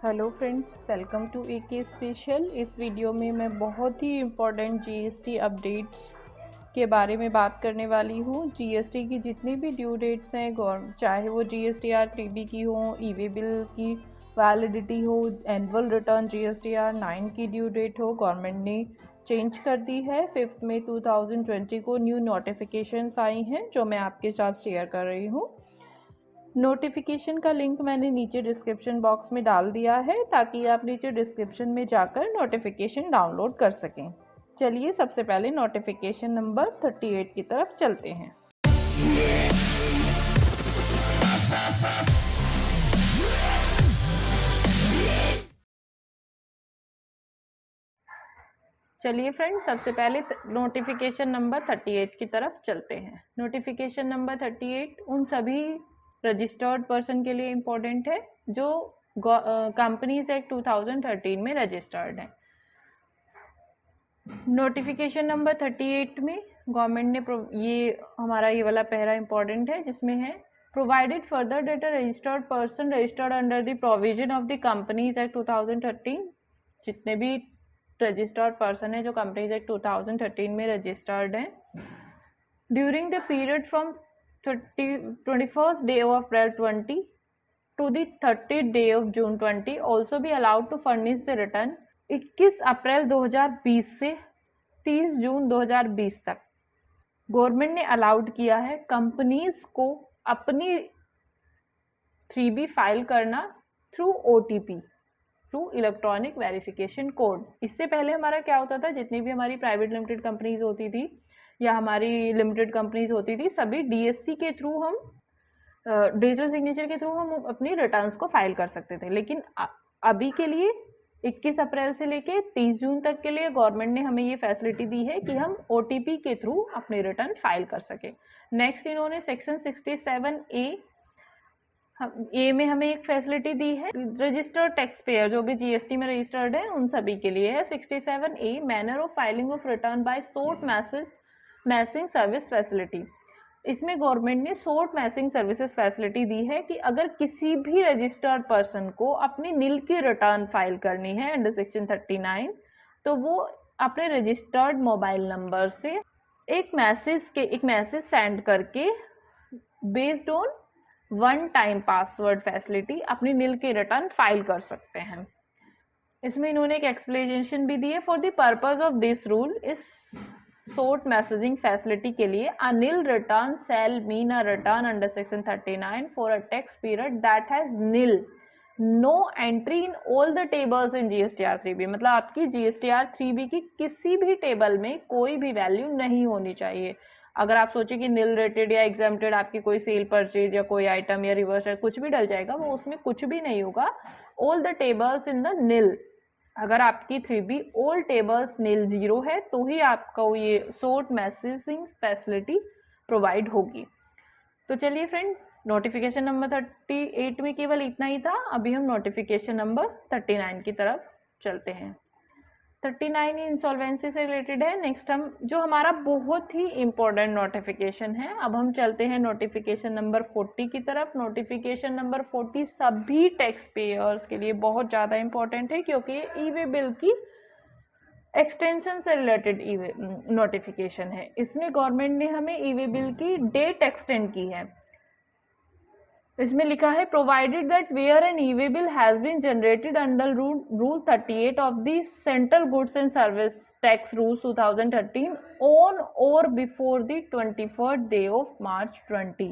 Hello friends, welcome to AK special. इस video में मैं बहुत ही इम्पोर्टेंट जीएसटी अपडेट्स के बारे में बात करने वाली हूँ। जीएसटी की जितनी भी ड्यू डेट्स हैं, चाहे वो जीएसटीआर 3B की हो, ईवे बिल की वैलिडिटी हो, एनुअल रिटर्न जीएसटीआर 9 की ड्यू डेट हो, गवर्नमेंट ने चेंज कर दी है। 5 मई 2020 को न्यू नोटिफिकेशंस आई हैं जो मैं आपके साथ शेयर कर रही हूँ। नोटिफिकेशन का लिंक मैंने नीचे डिस्क्रिप्शन बॉक्स में डाल दिया है ताकि आप नीचे डिस्क्रिप्शन में जाकर नोटिफिकेशन डाउनलोड कर सकें। चलिए सबसे पहले नोटिफिकेशन नंबर 38 की तरफ चलते हैं। चलिए फ्रेंड्स, सबसे पहले नोटिफिकेशन नंबर 38 की तरफ चलते हैं। नोटिफिकेशन नंबर 38 उन सभी रजिस्टर्ड पर्सन के लिए इम्पोर्टेंट है जो कंपनीज एक्ट 2013 में रजिस्टर्ड हैं। नोटिफिकेशन नंबर 38 में गवर्नमेंट ने ये वाला पैरा इम्पोर्टेंट है जिसमें है provided further date a registered person registered under the provision of the companies act 2013। जितने भी रजिस्टर्ड पर्सन है जो कंपनीज एक्ट 2013 में रजिस्टर्ड हैं, during the period from 21st day of April 20 to the 30th day of June 20 also be allowed to furnish the return 21 अप्रैल 2020 से 30 जून 2020 तक government ने allowed किया है कंपनीज को अपनी 3B फाइल करना through OTP, through electronic verification code. इससे पहले हमारा क्या होता था, जितनी भी हमारी प्राइवेट लिमिटेड कंपनीज होती थी या हमारी लिमिटेड कंपनीज होती थी, सभी DSC के थ्रू हम डिजिटल सिग्नेचर के थ्रू हम अपनी रिटर्न्स को फाइल कर सकते थे। लेकिन अभी के लिए 21 अप्रैल से लेके 30 जून तक के लिए गवर्नमेंट ने हमें ये फैसिलिटी दी है कि हम OTP के थ्रू अपनी रिटर्न फाइल कर सके। नेक्स्ट इन्होंने सेक्शन 67A ए में हमें एक फैसिलिटी दी है, रजिस्टर्ड टैक्स पेयर जो भी GST में रजिस्टर्ड है उन सभी के लिए है। 67A manner of filing of return by short messaging service facility. इसमें गवर्नमेंट ने सोर्ट मैसिंग सर्विसेज फैसिलिटी दी है कि अगर किसी भी रजिस्टर्ड पर्सन को अपनी निल की रिटर्न फाइल करनी है अंडर सेक्शन 39, तो वो अपने रजिस्टर्ड मोबाइल नंबर से एक मैसेज सेंड करके based on one time password facility अपनी निल की रिटर्न फाइल कर सकते हैं। इसमें इन्होंने एक एक्सप्लेनेशन भी दी है। For the purpose of this rule, इस सोर्ट मैसेजिंग फैसिलिटी के लिए a nil return shall mean a return under section 39 for a tax period that has nil no entry in all the tables in GSTR 3B। मतलब आपकी GSTR 3B की किसी भी table में कोई भी वैल्यू नहीं होनी चाहिए। अगर आप सोचे कि निल रेटेड या एग्जाम्प्टेड आपकी कोई सेल परचेज या कोई आइटम या रिवर्स कुछ भी डल जाएगा, वो उसमें कुछ भी नहीं होगा। All the tables in the nil, अगर आपकी 3B ऑल टेबल्स निल 0 है तो ही आपको ये सोर्ट मैसेजिंग फैसिलिटी प्रोवाइड होगी। तो चलिए फ्रेंड, नोटिफिकेशन नंबर 38 में केवल इतना ही था। अभी हम नोटिफिकेशन नंबर 39 की तरफ चलते हैं। 39 इंसॉल्वेंसी से रिलेटेड है। नेक्स्ट हम जो हमारा बहुत ही इंपॉर्टेंट नोटिफिकेशन है, अब हम चलते हैं नोटिफिकेशन नंबर 40 की तरफ। नोटिफिकेशन नंबर 40 सभी टैक्स पेयर्स के लिए बहुत ज़्यादा इंपॉर्टेंट है क्योंकि ये ई-वे बिल की एक्सटेंशन से रिलेटेड ई-वे नोटिफिकेशन है। इसमें गवर्नमेंट ने हमें ई-वे बिल की डेट एक्सटेंड की है। इसमें लिखा है provided that where an e-way bill has been generated under rule 38 of the central goods and service tax rules 2013 on or before the 21st day of March 20।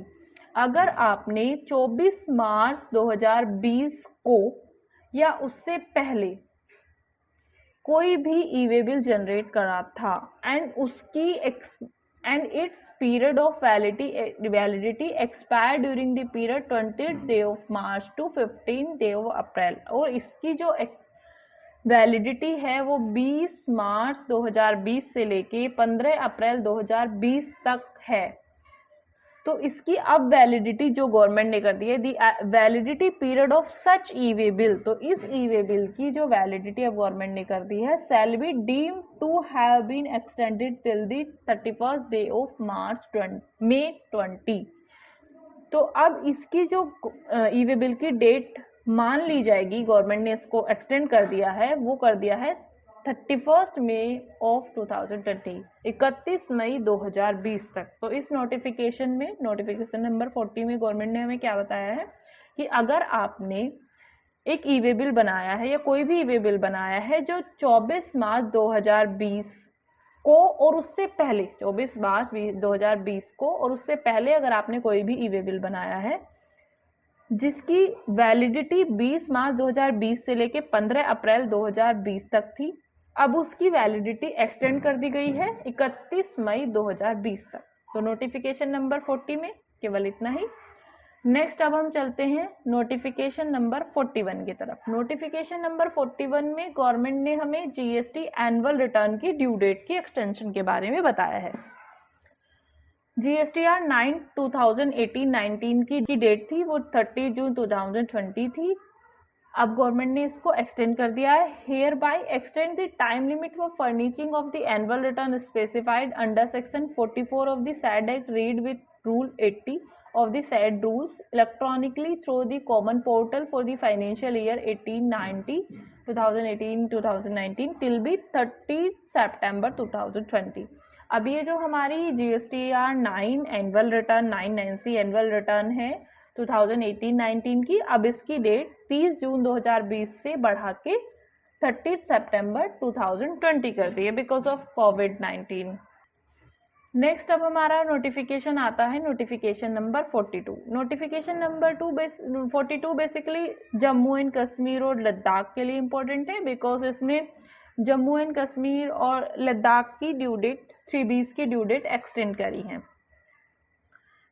अगर आपने 24 मार्च 2020 को या उससे पहले कोई भी ई-वे बिल जनरेट करा था एंड उसकी and its period of validity expired during the period 20th day of March to 15th day of April, और इसकी जो वैलिडिटी है वो 20 मार्च 2020 से लेके 15 अप्रैल 2020 तक है। तो इसकी अब वैलिडिटी जो गवर्नमेंट ने कर दी है, the validity period of such e-way bill, तो इस ई-वे बिल की जो वैलिडिटी अब गवर्नमेंट ने कर दी है, shall be deemed to have been extended till the 31st day of March May 20। तो अब इसकी जो ई-वे बिल की डेट मान ली जाएगी, गवर्नमेंट ने इसको एक्सटेंड कर दिया है, वो कर दिया है 31 मई ऑफ 2020, 31 मई 2020 तक। तो इस नोटिफिकेशन में, नोटिफिकेशन नंबर 40 में गवर्नमेंट ने हमें क्या बताया है कि अगर आपने एक ई वे बिल बनाया है या कोई भी ई वे बिल बनाया है जो 24 मार्च 2020 को और उससे पहले, 24 मार्च 2020 को और उससे पहले अगर आपने कोई भी ई वे बिल बनाया है जिसकी वैलिडिटी 20 मार्च 2020 से लेके 15 अप्रैल 2020 तक थी, अब उसकी वैलिडिटी एक्सटेंड कर दी गई है 31 मई 2020 तक। तो नोटिफिकेशन नंबर 40 में केवल इतना ही। नेक्स्ट अब हम चलते हैं नोटिफिकेशन नंबर 41 की तरफ। नोटिफिकेशन नंबर 41 में गवर्नमेंट ने हमें जीएसटी एनुअल रिटर्न की ड्यू डेट की एक्सटेंशन के बारे में बताया है। GSTR 9 2018-19 की डेट थी वो 30 जून 2020 थी। अब गवर्नमेंट ने इसको एक्सटेंड कर दिया है। Hereby extend the time limit for furnishing of the annual return specified under section 44 of the said act read with rule 80 of the said rules electronically through the common portal for the financial year 2018-2019 till be 30 September 2020। अब ये जो हमारी GSTR 9 annual return 9 annual return है 2018-19 की, अब इसकी date 30 जून 2020 से बढ़ा के 30 सितंबर 2020 कर दी है बिकॉज ऑफ कोविड-19। नेक्स्ट अब हमारा नोटिफिकेशन आता है notification number 42। Notification number 42 basically Jammu and Kashmir और लद्दाख के लिए इम्पोर्टेंट है बिकॉज इसमें जम्मू एंड कश्मीर और लद्दाख की ड्यू डेट 3Bs की ड्यू डेट एक्सटेंड करी है।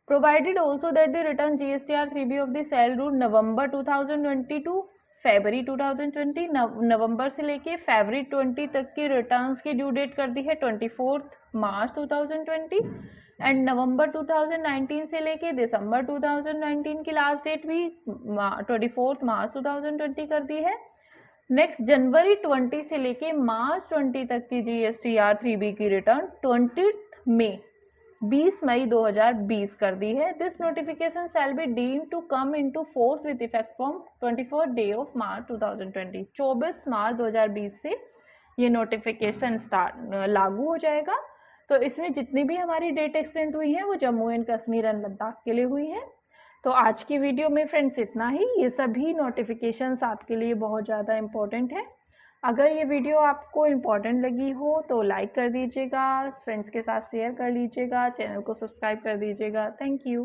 Provided also that the return GSTR 3B of the sale rule November 2020 to February 2020, नवंबर से लेके फरवरी 20 तक की रिटर्न्स की ड्यू डेट कर दी है 24 मार्च 2020 एंड नवंबर 2019 से लेके दिसंबर 2019 की लास्ट डेट भी 24 मार्च 2020 कर दी है। नेक्स्ट जनवरी 20 से लेके मार्च 20 तक की GSTR 3B की रिटर्न 20 मई 2020 कर दी है। This notification shall be deemed to come into force with effect from 24 day of March 2020। 24 मार्च 2020 से ये नोटिफिकेशन लागू हो जाएगा। तो इसमें जितनी भी हमारी डेट एक्सटेंड हुई है वो जम्मू एंड कश्मीर एंड लद्दाख के लिए हुई है। तो आज की वीडियो में फ्रेंड्स इतना ही। ये सभी नोटिफिकेशंस आपके लिए बहुत ज़्यादा इम्पोर्टेंट है। अगर ये वीडियो आपको इम्पोर्टेंट लगी हो तो लाइक कर दीजिएगा, फ्रेंड्स के साथ शेयर कर लीजिएगा, चैनल को सब्सक्राइब कर दीजिएगा। Thank you.